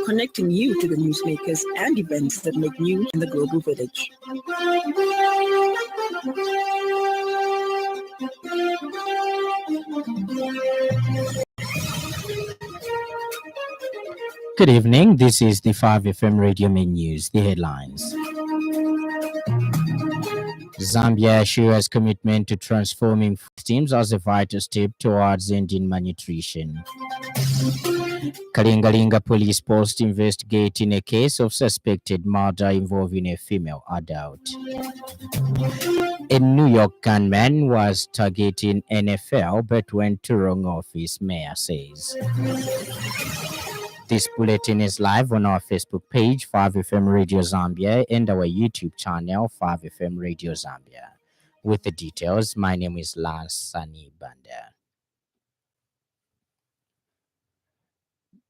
connecting you to the newsmakers and events that make news in the global village. Good evening. This is the 5FM Radio Main News. The headlines. Zambia assures commitment to transforming food systems as a vital step towards ending malnutrition. Kalingalinga police post investigating a case of suspected murder involving a female adult. A New York gunman was targeting NFL but went to wrong office, mayor says. This bulletin is live on our Facebook page, 5FM Radio Zambia, and our YouTube channel, 5FM Radio Zambia. With the details, my name is Lance Sannie.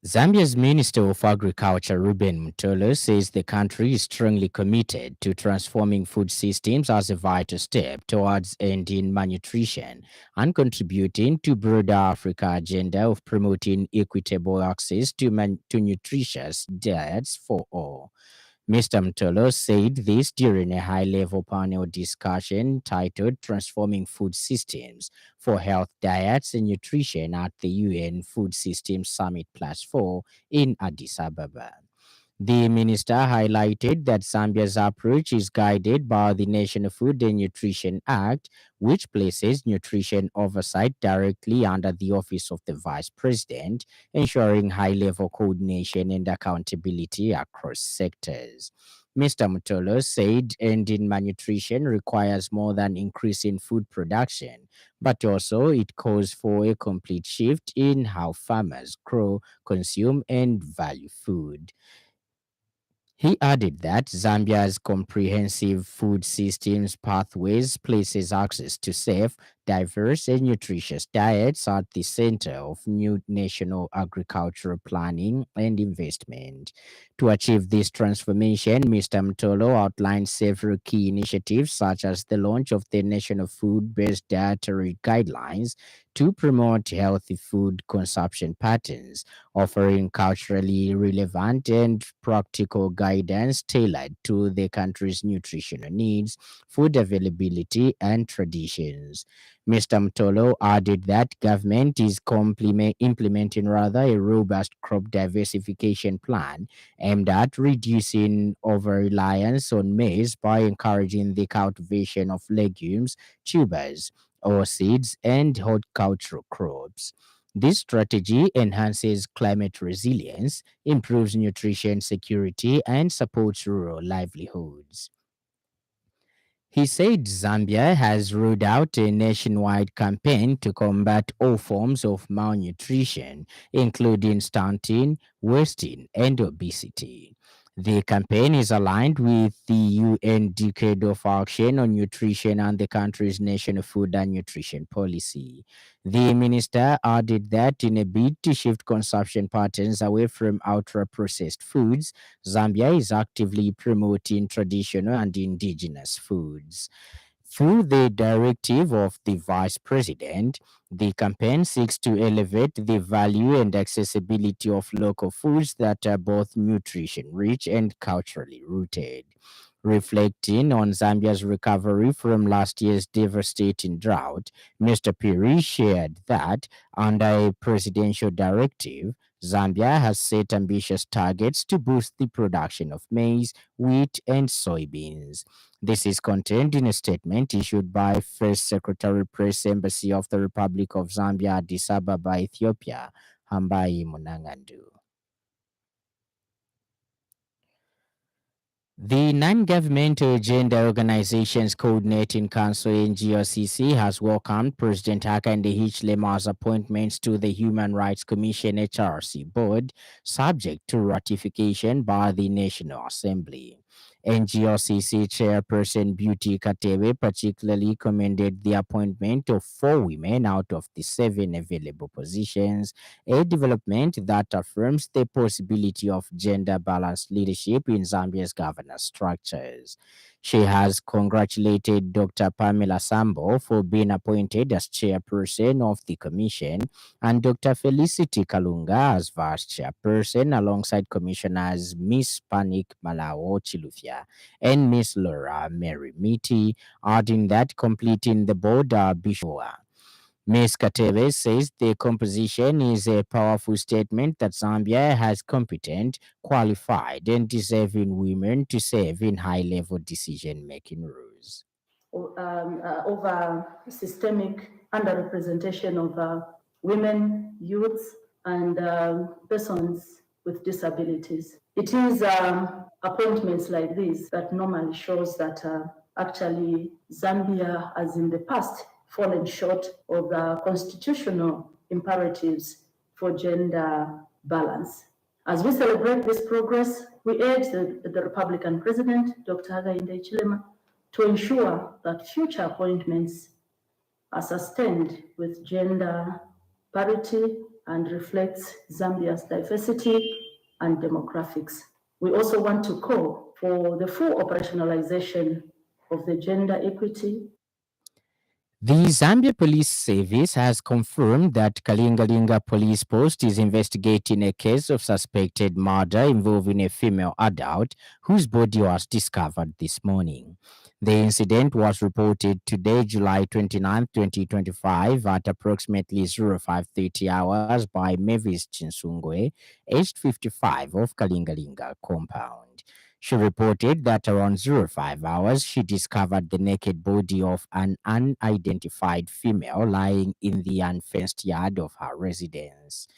Zambia's Minister of Agriculture, Ruben Mutolo, says the country is strongly committed to transforming food systems as a vital step towards ending malnutrition and contributing to broader Africa agenda of promoting equitable access to nutritious diets for all. Mr. Mutolo said this during a high-level panel discussion titled Transforming Food Systems for Health, Diets and Nutrition at the UN Food Systems Summit +4 in Addis Ababa. The minister highlighted that Zambia's approach is guided by the National Food and Nutrition Act, which places nutrition oversight directly under the Office of the Vice President, ensuring high-level coordination and accountability across sectors. Mr. Mutolo said ending malnutrition requires more than increasing food production, but also it calls for a complete shift in how farmers grow, consume, and value food. He added that Zambia's comprehensive food systems pathways places access to safe, diverse, and nutritious diets at the center of new national agricultural planning and investment. To achieve this transformation, Mr. Mutolo outlined several key initiatives, such as the launch of the National Food-Based Dietary Guidelines to promote healthy food consumption patterns, offering culturally relevant and practical guidance tailored to the country's nutritional needs, food availability, and traditions. Mr. Mutolo added that government is implementing a robust crop diversification plan aimed at reducing over-reliance on maize by encouraging the cultivation of legumes, tubers, or seeds, and horticultural crops. This strategy enhances climate resilience, improves nutrition security, and supports rural livelihoods. He said Zambia has rolled out a nationwide campaign to combat all forms of malnutrition, including stunting, wasting, and obesity. The campaign is aligned with the UN Decade of Action on Nutrition and the country's national food and nutrition policy. The minister added that in a bid to shift consumption patterns away from ultra-processed foods, Zambia is actively promoting traditional and indigenous foods. Through the directive of the Vice President, the campaign seeks to elevate the value and accessibility of local foods that are both nutrition-rich and culturally rooted. Reflecting on Zambia's recovery from last year's devastating drought, Mr. Piri shared that, under a presidential directive, Zambia has set ambitious targets to boost the production of maize, wheat, and soybeans. This is contained in a statement issued by First Secretary Press Embassy of the Republic of Zambia, Addis Ababa, Ethiopia, Hambai Munangandu. The Non-Governmental Gender Organizations Coordinating Council NGOCC has welcomed President Hakainde Hichilema's appointments to the Human Rights Commission HRC board, subject to ratification by the National Assembly. NGOCC Chairperson Beauty Katebe particularly commended the appointment of 4 women out of the 7 available positions, a development that affirms the possibility of gender-balanced leadership in Zambia's governance governance structures. She has congratulated Dr. Pamela Sambo for being appointed as chairperson of the commission and Dr. Felicity Kalunga as vice chairperson alongside commissioners Miss Panik Malawo Chilufya and Miss Laura Mary Miti, adding that completing the board are Bishwa. Ms. Katebe says the composition is a powerful statement that Zambia has competent, qualified, and deserving women to serve in high-level decision-making roles. Over systemic underrepresentation of women, youths, and persons with disabilities. It is appointments like this that normally shows that actually Zambia has in the past fallen short of the constitutional imperatives for gender balance. As we celebrate this progress, we urge the Republican President, Dr. Hakainde Hichilema, to ensure that future appointments are sustained with gender parity and reflects Zambia's diversity and demographics. We also want to call for the full operationalization of the gender equity. The Zambia Police Service has confirmed that Kalingalinga Police Post is investigating a case of suspected murder involving a female adult whose body was discovered this morning. The incident was reported today, July 29, 2025, at approximately 0530 hours by Mavis Chinsungwe, aged 55, of Kalingalinga compound. She reported that around 05 hours, she discovered the naked body of an unidentified female lying in the unfenced yard of her residence.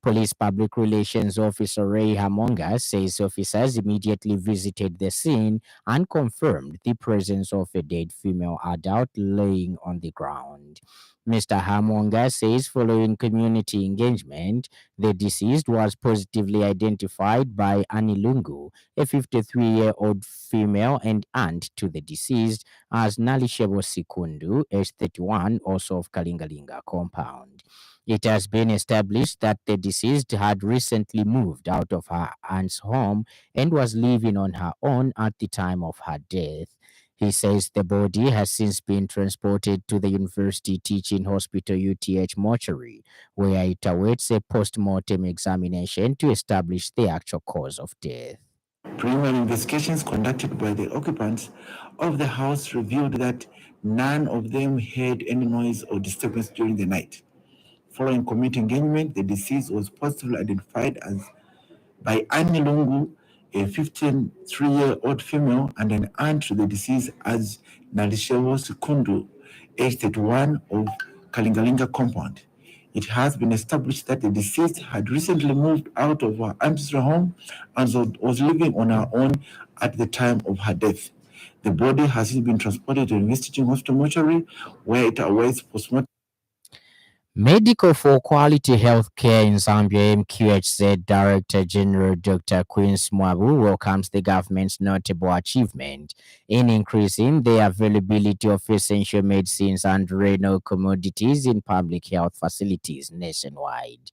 Police Public Relations Officer Ray Hamonga says officers immediately visited the scene and confirmed the presence of a dead female adult laying on the ground. Mr. Hamonga says following community engagement, the deceased was positively identified by Annie Lungu, a 53-year-old female and aunt to the deceased, as Nalishebo Sikundu, age 31, also of Kalingalinga compound. It has been established that the deceased had recently moved out of her aunt's home and was living on her own at the time of her death. He says the body has since been transported to the University Teaching Hospital UTH mortuary, where it awaits a post-mortem examination to establish the actual cause of death. Preliminary investigations conducted by the occupants of the house revealed that none of them heard any noise or disturbance during the night. Following community engagement, the deceased was positively identified as by Annie Lungu, a 53-year-old female and an aunt to the deceased, as Nalishewo Sikundu, age 31, of Kalingalinga compound. It has been established that the deceased had recently moved out of her ancestral home and was living on her own at the time of her death. The body has since been transported to the University Hospital mortuary, where it awaits postmortem. Medical for Quality Healthcare in Zambia MQHZ Director General Dr. Quince Mwabu welcomes the government's notable achievement in increasing the availability of essential medicines and renal commodities in public health facilities nationwide.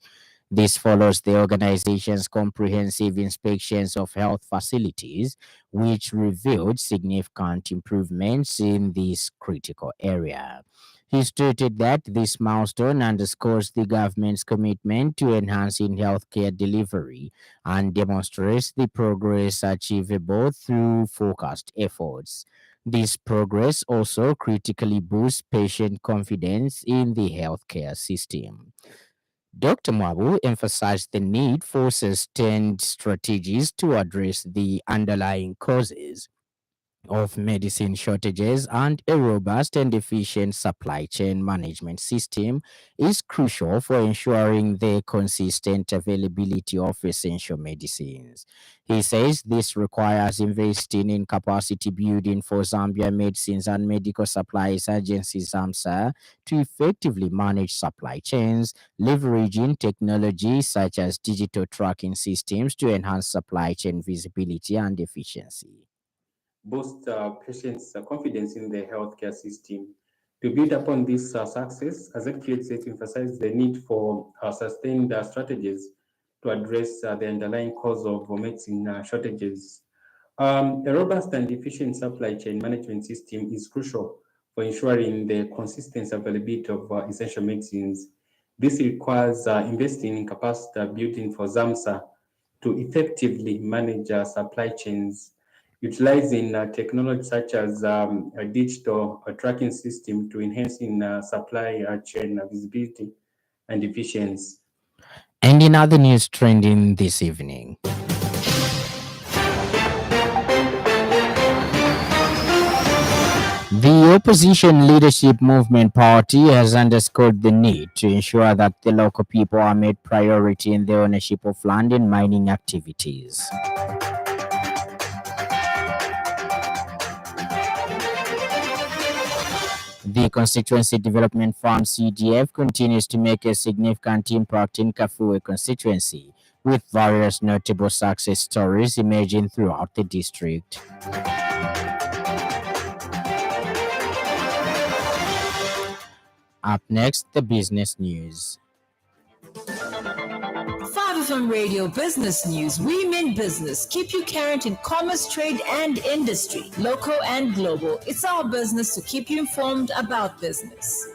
This follows the organization's comprehensive inspections of health facilities, which revealed significant improvements in this critical area. He stated that this milestone underscores the government's commitment to enhancing healthcare delivery and demonstrates the progress achievable through focused efforts. This progress also critically boosts patient confidence in the healthcare system. Dr. Mwabu emphasized the need for sustained strategies to address the underlying causes of medicine shortages, and a robust and efficient supply chain management system is crucial for ensuring the consistent availability of essential medicines. He says this requires investing in capacity building for Zambia Medicines and Medical Supplies Agency ZAMSA to effectively manage supply chains, leveraging technology such as digital tracking systems to enhance supply chain visibility and efficiency. Boost patients' confidence in the healthcare system. To build upon this success, as MQHZ emphasized the need for sustained strategies to address the underlying cause of medicine shortages. A robust and efficient supply chain management system is crucial for ensuring the consistent availability of essential medicines. This requires investing in capacity building for ZAMSA to effectively manage supply chains, utilizing technology such as a digital tracking system to enhance in supply chain visibility and efficiency. And in other news trending this evening, the opposition leadership movement party has underscored the need to ensure that the local people are made priority in the ownership of land and mining activities. The Constituency Development Fund (CDF) continues to make a significant impact in Kafue constituency, with various notable success stories emerging throughout the district. Up next, the business news. 5FM Radio Business News. We mean business. Keep you current in commerce, trade, and industry, local and global. It's our business to keep you informed about business.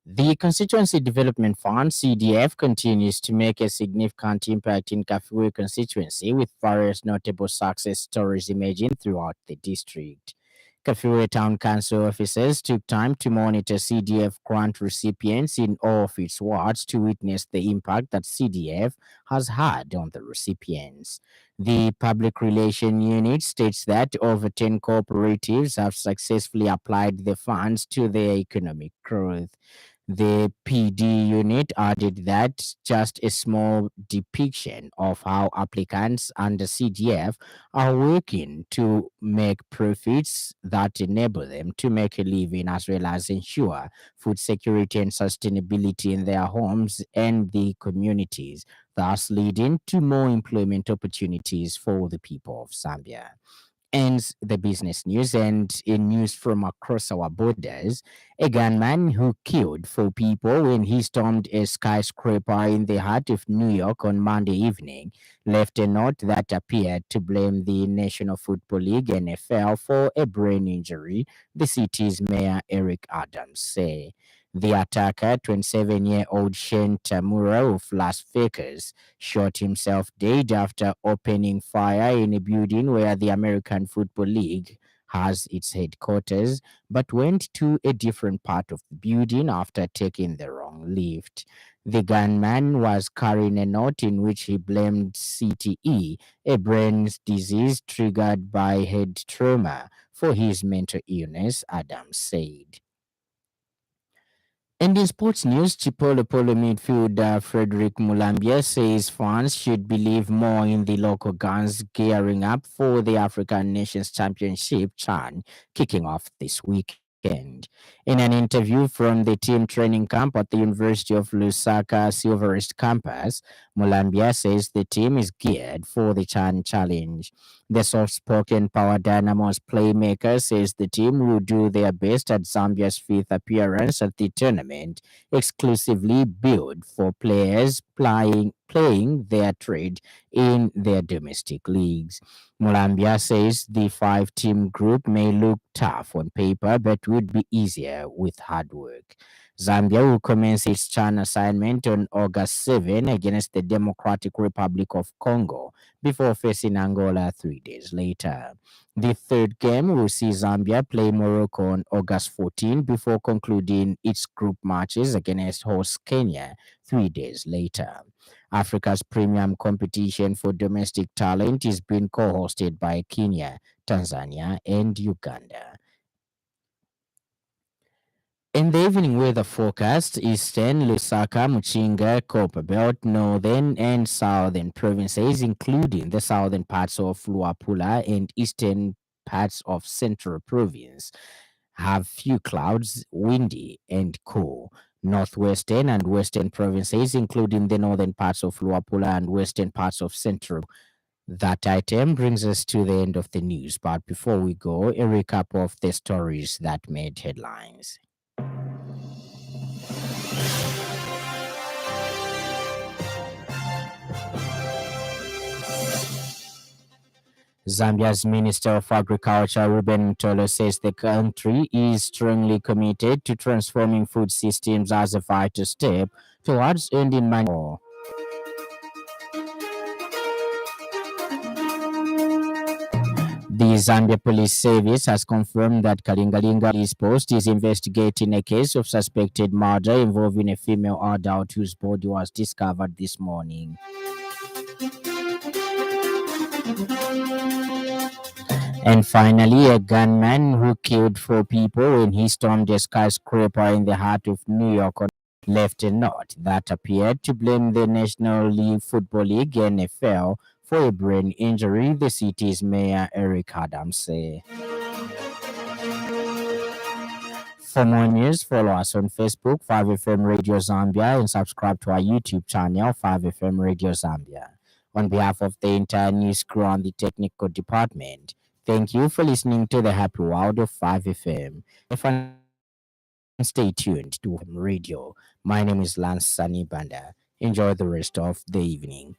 The Constituency Development Fund (CDF) continues to make a significant impact in Kafue constituency, with various notable success stories emerging throughout the district. Kafue Town Council officers took time to monitor CDF grant recipients in all of its wards to witness the impact that CDF has had on the recipients. The Public Relations Unit states that over 10 cooperatives have successfully applied the funds to their economic growth. The PD unit added that just a small depiction of how applicants under CDF are working to make profits that enable them to make a living as well as ensure food security and sustainability in their homes and the communities, thus leading to more employment opportunities for the people of Zambia. Ends the business news, and in news from across our borders, a gunman who killed 4 people when he stormed a skyscraper in the heart of New York on Monday evening left a note that appeared to blame the National Football League (NFL) for a brain injury, the city's mayor Eric Adams said. The attacker, 27-year-old Shane Tamura of Las Vegas, shot himself dead after opening fire in a building where the American Football League has its headquarters, but went to a different part of the building after taking the wrong lift. The gunman was carrying a note in which he blamed CTE, a brain disease triggered by head trauma, for his mental illness, Adams said. And in sports news, Chipolo Polo midfielder Frederick Mulambia says fans should believe more in the local guns gearing up for the African Nations Championship (CHAN) kicking off this weekend. In an interview from the team training camp at the University of Lusaka Silverest campus, Mulambia says the team is geared for the CHAN challenge. The soft-spoken Power Dynamos playmaker says the team will do their best at Zambia's 5th appearance at the tournament, exclusively built for players playing their trade in their domestic leagues. Mulambia says the 5-team group may look tough on paper but would be easier with hard work. Zambia will commence its CHAN assignment on August 7 against the Democratic Republic of Congo before facing Angola 3 days later. The third game will see Zambia play Morocco on August 14 before concluding its group matches against host Kenya 3 days later. Africa's premium competition for domestic talent is being co-hosted by Kenya, Tanzania, and Uganda. In the evening weather forecast, eastern, Lusaka, Muchinga, Copperbelt, northern and southern provinces, including the southern parts of Luapula and eastern parts of central province, have few clouds, windy and cool. Northwestern and western provinces, including the northern parts of Luapula and western parts of central. That item brings us to the end of the news, but before we go, a recap of the stories that made headlines. Zambia's Minister of Agriculture, Ruben Mtolo, says the country is strongly committed to transforming food systems as a vital step towards ending malnutrition. The Zambia Police Service has confirmed that Kalingalinga Police Post is investigating a case of suspected murder involving a female adult whose body was discovered this morning. And finally, a gunman who killed 4 people when he stormed a skyscraper in the heart of New York left a note that appeared to blame the National League Football League NFL for a brain injury, the city's mayor Eric Adams said. For more news, follow us on Facebook, 5FM Radio Zambia, and subscribe to our YouTube channel, 5FM Radio Zambia. On behalf of the entire news crew and the technical department, thank you for listening to the happy world of 5FM. And stay tuned to FM Radio. My name is Lance Sannie. Enjoy the rest of the evening.